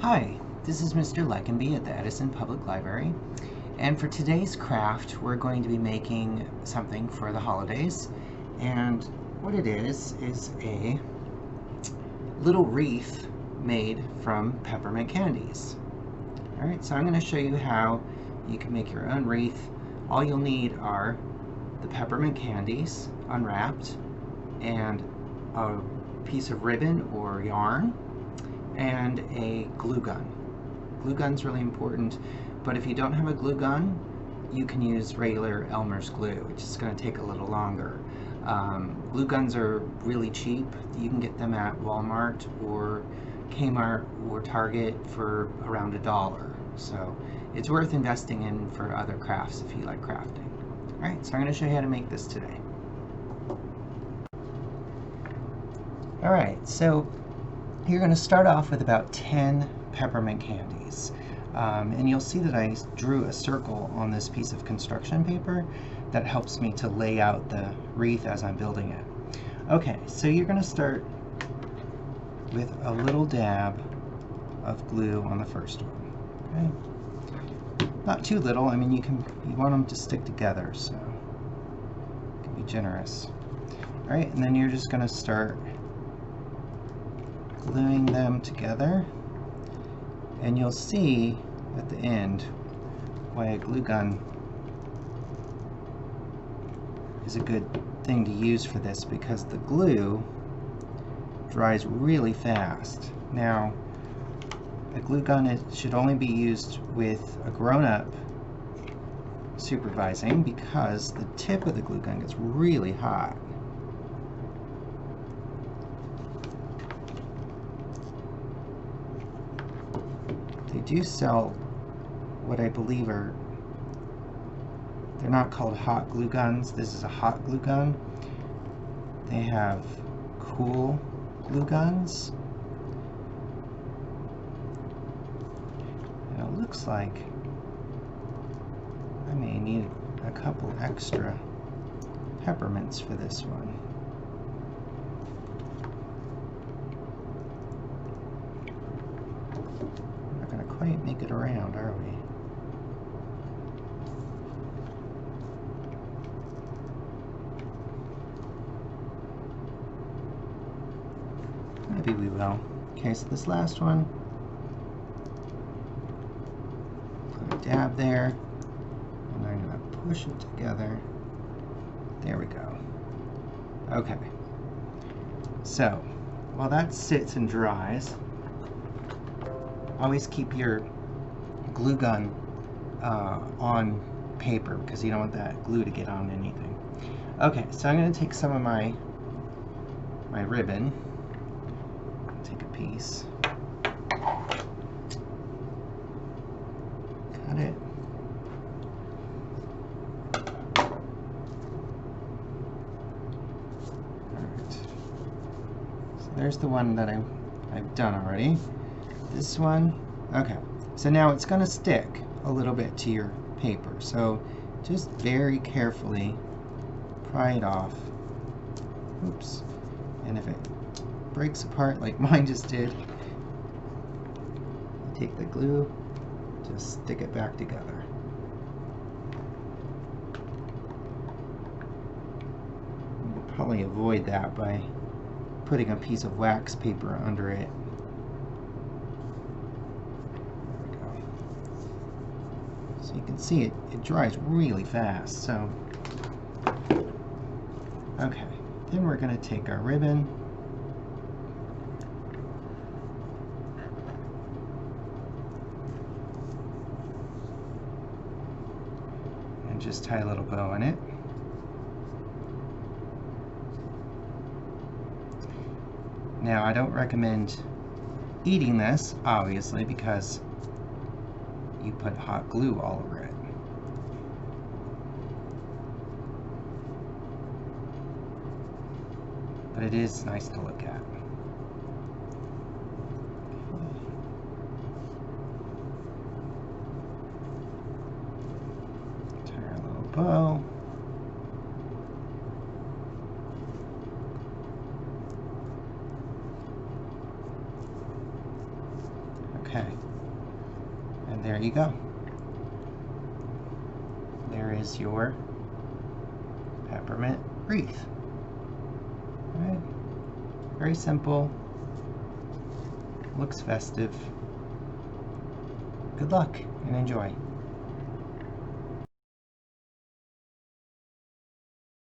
Hi, this is Mr. Leckenby at the Edison Public Library, and for today's craft we're going to be making something for the holidays, and what it is a little wreath made from peppermint candies. Alright, so I'm going to show you how you can make your own wreath. All you'll need are the peppermint candies unwrapped and a piece of ribbon or yarn and a glue gun. Glue gun's really important, but if you don't have a glue gun, you can use regular Elmer's glue, which is going to take a little longer. Glue guns are really cheap. You can get them at Walmart or Kmart or Target for around $1. So it's worth investing in for other crafts if you like crafting. Alright, so I'm going to show you how to make this today. Alright, so you're going to start off with about 10 peppermint candies. And you'll see that I drew a circle on this piece of construction paper that helps me to lay out the wreath as I'm building it. Okay, so you're going to start with a little dab of glue on the first one. Okay? Not too little. I mean, you want them to stick together, so you can be generous. All right, and then you're just going to start gluing them together, and you'll see at the end why a glue gun is a good thing to use for this, because the glue dries really fast. Now, a glue gun should only be used with a grown-up supervising, because the tip of the glue gun gets really hot. They do sell what I believe are, they're not called hot glue guns. This is a hot glue gun. They have cool glue guns. And it looks like I may need a couple extra peppermints for this one. Quite make it around, are we? Maybe we will. Okay, so this last one, put a dab there, and I'm going to push it together. There we go. Okay. So, while that sits and dries, always keep your glue gun on paper, because you don't want that glue to get on anything. Okay, so I'm going to take some of my ribbon, take a piece, cut it, alright, so there's the one that I've done already. This one, okay, so now it's going to stick a little bit to your paper, so just very carefully pry it off. Oops, and if it breaks apart like mine just did, take the glue, just stick it back together. You can probably avoid that by putting a piece of wax paper under it. So you can see it dries really fast. So, okay, then we're going to take our ribbon and just tie a little bow on it. Now, I don't recommend eating this, obviously, because you put hot glue all over it. But it is nice to look at. Tie our little bow. Okay. there you go. There is your peppermint wreath. All right. Very simple. Looks festive. Good luck and enjoy.